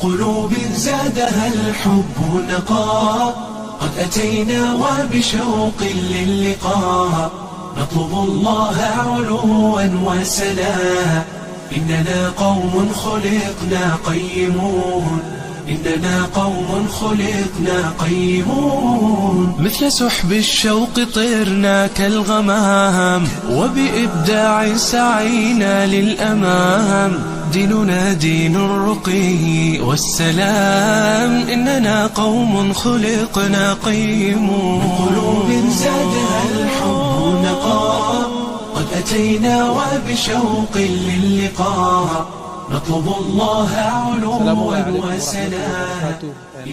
قلوب زادها الحب نقاء قد أتينا وبشوق للقاء نطلب الله علوا وسنا إننا قوم خلقنا قيمون إننا قوم خلقنا قيمون مثل سحب الشوق طرنا كالغمام وبإبداع سعينا للأمام ديننا دين الرقي والسلام إننا قوم خلقنا قيمون قلوب زادها الحب نقاء قد أتينا وبشوق للقاء نطلب الله علوا وسنا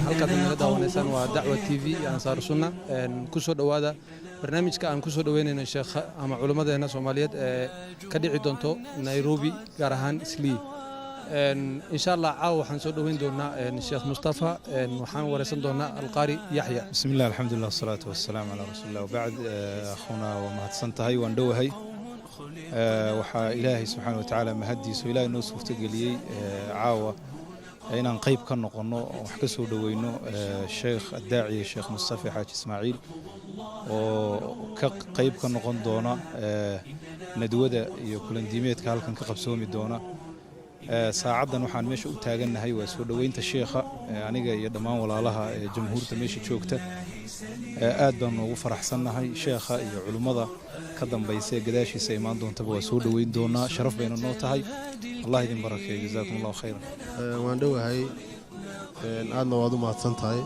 halkaad naga daawanaysaan waa dacwa TV Ansar Sunna ku soo dhawaada barnaamijka aan ku soo dhaweynayno sheekh ama culimadeena Soomaaliyeed ee ka dhici doonto Nairobi gaar ahaan Islii insha Allah caaw waxaan soo dhaweyn doonaa sheekh Mustafa waxaan wareysan doonaa Alqari Yahya bismillah alhamdulillah wassalatu wassalamu ala rasulillah wa ba'd akhuna wa mahadsantahay waan dhawahay waxa ilaahay subhanahu wa ta'ala mahadiiso ilaahay noo suurta galiyay caawa inaan qayb ka noqono wax ka soo dhaweyno sheekh adaaciye sheekh Mustafa Haji Ismaaciil oo ka qayb ka noqon doona nadwada iyo kulandiimeedka halkan ka qabsoomi doona saacadan waxaan meesha u taaganahay waa soo dhaweynta sheekha aniga iyo dhammaan walaalaha ee jamhuurta meesha joogta aad baan ugu faraxsanahay sheekha iyo culimada ka dambeysay gadaashiisa imaan doontaba waa soo dhaweyn doonaa sharaf bayna noo tahay Allah idin barakeeyo jazaakumullahu khayran waan dhawahay aadna waad u mahadsantahay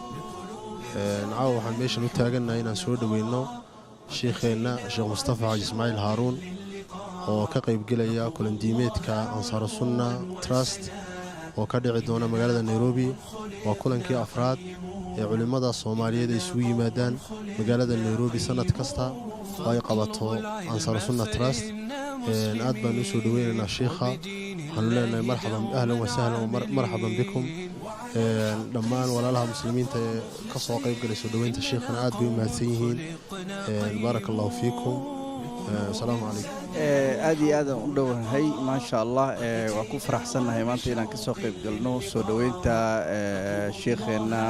caawa waxaan meeshan u taaganahay inaan soo dhaweyno sheekheena sheekh Mustafa Haji Ismaaciil Haaruun oo ka qayb galaya kulandiimeedka Ansar Sunna Trust oo ka dhici doona magaalada Nairobi waa kulankii afraad ee culimada Soomaaliyeed ay isugu yimaadaan magaalada Nairobi sanad kasta oo ay qabato Ansar Sunna Trust aad baan u soo dhaweynaynaa sheekha waxaan leenahay marhaban ahlan wa sahlan marhaban bikum dhammaan walaalaha muslimiinta ee ka soo qayb galay soo dhaweynta sheekhana aad bay u mahadsan yihiin barakallahu fiikum assalaamu calaykum aad iyo aad u dhawahay ma sha Allah waa ku faraxsanahay maanta inaan ka soo qayb galno soo dhaweynta sheekheena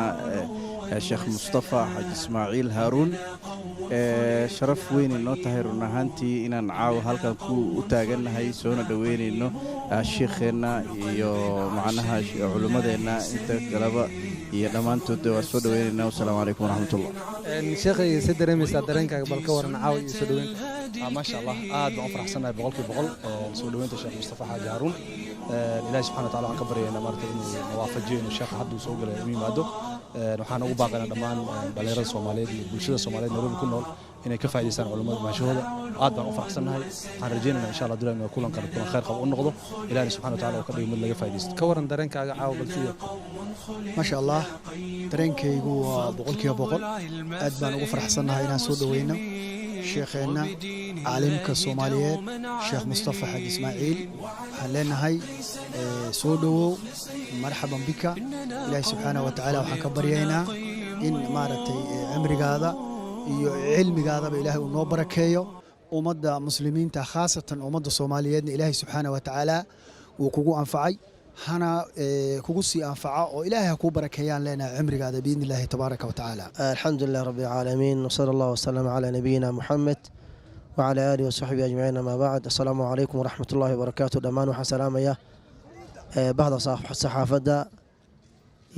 sheekh Mustafa Haji Ismaaciil Haaruun sharaf weyn inoo tahay run ahaantii inaan caawa halkan ku u taaganahay soo dhaweynayno sheekheena iyo macnaha culimadeena inta galaba iyo dhamaantood waa soo dhaweynayna assalaamu calaykum waraxmatullah sheekhay si dareemaysaa dareenkaaga bal ka waran caawa iyo soo dhaweynta ما شاء الله عاد بان فرحسنا بقولك بقول سو دوينت الشيخ مصطفى حاج هارون إلهي سبحانه وتعالى عن كبرينا مرتين موافجين الشيخ حد وسوق الميمادو waxaan ugu baaqaynaa dhammaan dhalinyarada Soomaaliyeed iyo bulshada Soomaaliyeed Nairobi ku nool inay ka faa'iideystaan culimada maashooda aad baan u faraxsanahay waxaan rajaynaynaa insha Allah dulaan kulan khayr qab u noqdo Ilaahay subhanahu wa ta'ala oo ka dhigay mid laga faa'iideysto ka waran dareenkaaga caawa balsiyo ma sha Allah dareenkaygu waa boqolkiiba boqol aad baan ugu faraxsanahay inaan soo dhaweyno sheekheena caalimka Soomaaliyeed sheekh Mustafa Haji Ismaaciil waxaan leenahay soo dhawow marhaban bika Ilaahay subhanahu wa ta'ala waxaan ka baryaynaa in maaragtay cimrigaada iyo cilmigaadaba Ilaahay uu noo barakeeyo ummadda muslimiinta khaasatan ummadda Soomaaliyeedna Ilaahay subhanahu wa ta'ala uu kugu anfacay hana kugu sii anfaca oo Ilaahay ku barakeeyaan leena cimrigaada biidni Ilaahi tabaaraka wa ta'ala alxamdulillahi rabbil aalamiin wa sallallahu wasallam ala nabiyyina Muhammad wa ala alihi wa sahbihi ajma'in ma ba'd assalamu alaykum wa rahmatullahi wa barakatuh dhamaan waxa salaamaya bahda saxaafada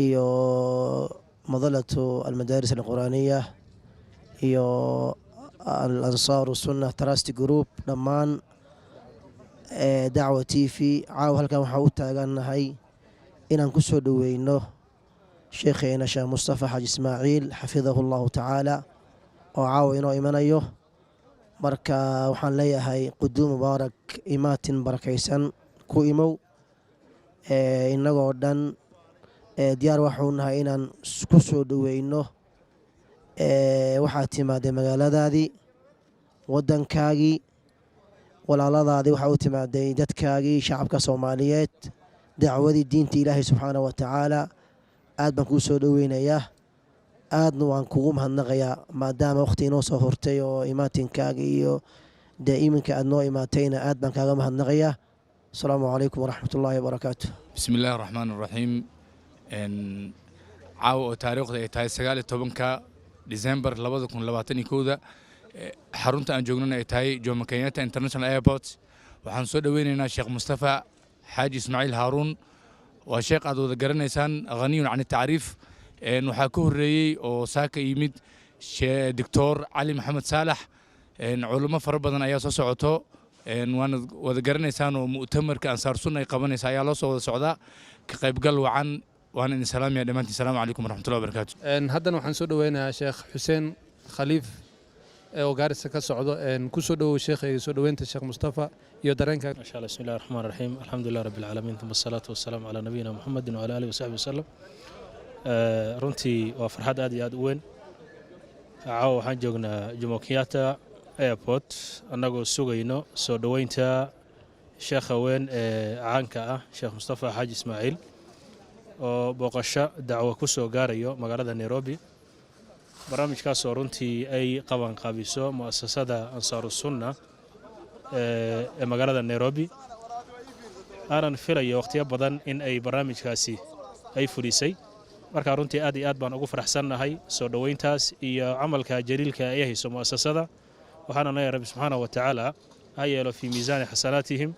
iyo madalatu almadaaris alquraaniyah iyo al-Ansar Sunna Trust Group dhamaan dacwa TV caaw halkan waxa u taaganahay inaan ku soo dhaweyno sheekheena sheekh Mustafa Haji Ismaaciil xafidahu Allah ta'ala oo caaw inoo imanayo marka waxaan leeyahay quduum mubaarak imaatin barakaysan ku imow inagoo dhan diyaar waxaan nahay inaan ku soo dhaweyno waxaad timaadee magaaladaadii waddankaagii walaaladaadii waxa u timaaday dadkaagii shacabka Soomaaliyeed dacwadii diinta Ilaahay subhanahu wa ta'ala aad baan ku soo dhaweynayaa aadna waan kugu mahadnaqayaa maadaama waqti inoo soo hortay oo imaatinkaaga iyo daa'imanka aad noo imaatayna aad baan kaaga mahadnaqayaa assalaamu calaykum waraxmatullaahi wabarakaatuh bismillaahi raxmaani raxiim caawa oo taariikhda ay tahay 19 December 2021 xarunta aan joognana ay tahay Jomo Kenyatta International Airport waxaan soo dhaweynaynaa Sheekh Mustafa Xaaji Ismaaciil Haaruun waa sheekh aad wada garanaysaan ghaniyun can taariif waxaa ka horeeyay oo saaka yimid Dr. Ali Maxamed Saalax culimo fara badan ayaa soo socoto waana wada garanaysaan oo mu'tamarka Ansaar Sunna ay qabanaysa ayaa loo soo wada socdaa ka qaybgal wacan وانا ان سلام يا دمانتي السلام عليكم ورحمه الله وبركاته haddana waxaan soo dhaweynayaa sheekh xuseen khaliif oo gaarisa ka socdo ku soo dhawow sheekhay soo dhaweynta sheekh Mustafa iyo dareenka ما شاء الله بسم الله الرحمن الرحيم الحمد لله رب العالمين ثم الصلاة والسلام على نبينا محمد وعلى آله وصحبه وسلم runtii waa farxad aad iyo aad u weyn caawa waxaan joognaa Jomo Kenyatta Airport annagoo sugayno soo dhaweynta sheekha weyn ee caanka ah Sheekh Mustafa Xaaji Ismaaciil oo booqasho dacwo ku soo gaarayo magaalada Nairobi barnaamijkaas oo runtii ay qaban qaabiso muassasada Ansaaru Sunna ee magaalada Nairobi aanan filayo waqtiyo badan in ay barnaamijkaasi ay fulisay marka runtii aad iyo aad baan ugu faraxsanahay soo dhaweyntaas iyo amalka jaliilka ay hayso muassasada waxaana leeyahay Rabbi subhanahu wa ta'ala ayelo fi miisaan xasanaatihim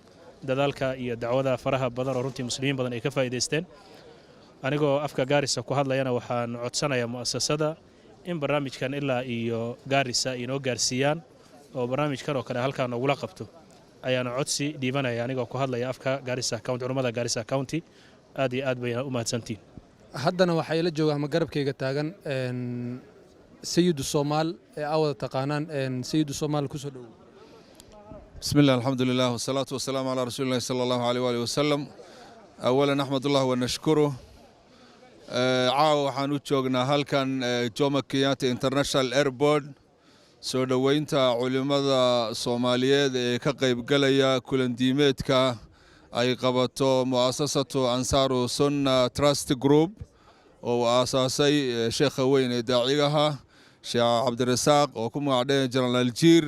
dadaalka iyo dacwada faraha badan oo runtii muslimiin badan ay ka faa'iideysteen anigoo afka Gaarisa ku hadlayana waxaan codsanayaa muassasada in barnaamijkan ilaa iyo Gaarisa inoo gaarsiiyaan oo barnaamijkan oo kale halkaan ugu la qabto ayaan codsi dhiibanaya anigoo ku hadlaya afka Gaarisa County culimada Gaarisa County aad iyo aad bay u mahadsantiin haddana waxay la joogaa ma garabkayga taagan Sayyidu Soomaal ee awada taqaanaan Sayyidu Soomaal ku soo dhawow بسم الله الحمد لله والصلاة والسلام على رسول الله صلى الله عليه وآله وسلم أولا نحمد الله ونشكره caawa waxaan u joognaa halkan Jomo Kenyatta International Airport soo dhaweynta culimada Soomaaliyeed ee ka qayb galaya kulandiimeedka ay qabato muassasatu Ansaaru Sunna Trust Group oo aasaasay sheekha weyn ee daacigaha Sheekh Cabdirasaaq oo ku magac dheer General Jiir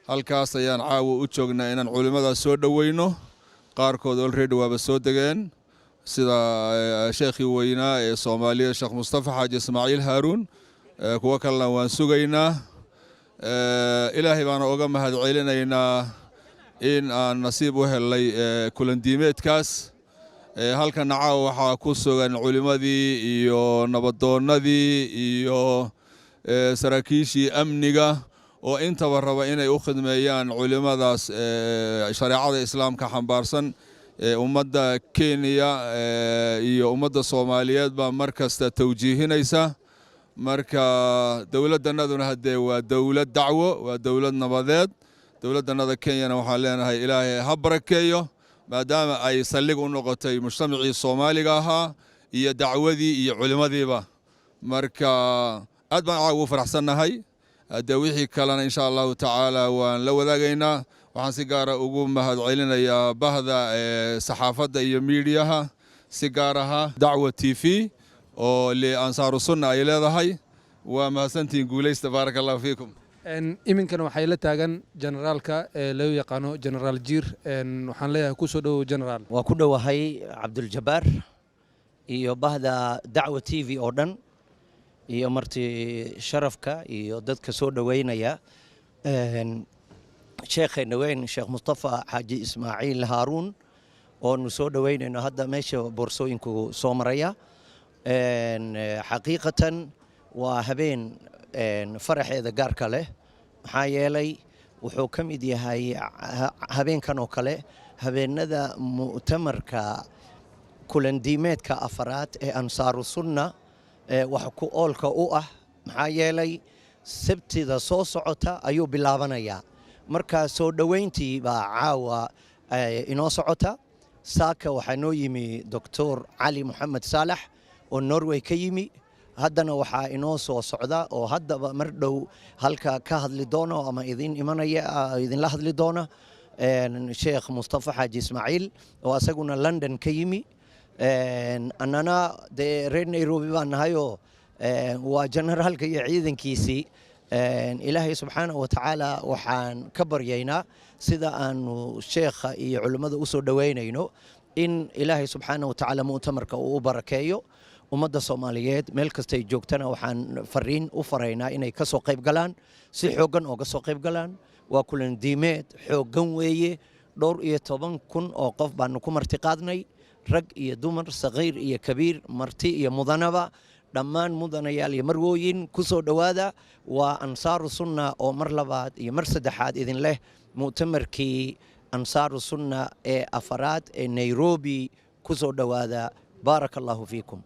halkaas ayaan caawa u joognaa inaan culimada soo dhaweyno qaarkood already waaba soo dageen sida sheekhi weynaa ee Soomaaliya Sheekh Mustafa Xaaji Ismaaciil Haaruun kuwa kalena waan sugaynaa ilaahay baan uga mahadcelinaynaa in aan nasiib u helay kulandiimeedkaas halkan caawa waxaa ku sugan culimadii iyo nabadoonnadii iyo saraakiishii amniga oo intaba raba inay u khidmeeyaan culimadaas shareecada islaamka xambaarsan ummadda Kenya iyo ummadda Soomaaliyeed baa markasta tawjiihinaysa marka dawladdanaduna hadee waa dawlad dacwo waa dawlad nabadeed dawladdanada Kenya waxaan leenahay ilaahay ha barakeeyo maadaama ay saldhig u noqotay mujtamacii Soomaaliga ahaa iyo dacwadii iyo culimadiiba marka aad baan caawa u faraxsanahay hadee wixii kalena insha Allah taala waan la wadaagaynaa waxaan si gaar ah ugu mahadcelinayaa bahda saxaafadda iyo miidiyaha si gaar ah Dacwa TV oo li Ansaaru Sunna ay leedahay waa mahadsantiin guuleysta barakallahu fiikum iminkana waxay la taagan generaalka loo yaqaano General Jiir waxaan leeyahay ku soo dhawow general waa ku dhawahay Cabdul Jabbar iyo bahda Dacwa TV oo dhan iyo marti sharafka iyo dadka soo dhaweynaya sheekhayna weyn Sheekh Mustafa Xaaji Ismaaciil Haaruun oo nu soo dhaweynayno hadda meesha boorsooyinku soo maraya xaqiiqatan waa habeen faraxeeda gaarka leh maxaa yeelay wuxuu ka mid yahay habeenkan oo kale habeenada mu'tamarka kulandiimeedka afaraad ee Ansaaru Sunna wax ku oolka u ah maxaa yeelay sabtida soo socota ayuu bilaabanayaa marka soo dhaweyntii baa caawa inoo socota saaka waxaa noo yimi Dr. Ali Maxamed Saalax oo Norway ka yimi haddana waxaa inoo soo socda oo haddaba mar dhow halka ka hadli doono ama idinla hadli doona Sheekh Mustafa Xaaji Ismaaciil oo asaguna London ka yimi annana dee reer Nairobi baan nahayoo waa generaalka iyo ciidankiisii ilaahay subxaanahu wa tacaala waxaan ka baryaynaa sida aanu sheekha iyo culimmada u soo dhaweynayno in ilaahay subxaana watacaala mu'tamarka uu u barakeeyo ummadda soomaaliyeed meel kastay joogtana waxaan fariin u faraynaa inay ka soo qayb galaan si xooggan ooga soo qayb galaan waa kulan diimeed xooggan weeye 12,000 oo qof baanu ku martiqaadnay rag iyo dumar saqiir iyo kabiir marti iyo mudanaba dhammaan mudanayaal iyo marwooyin ku soo dhowaada waa ansaaru sunna oo mar labaad iyo mar saddexaad idin leh mu'tamarkii ansaaru sunna ee afaraad ee Nairobi ku soo dhowaada baaraka allahu fiikum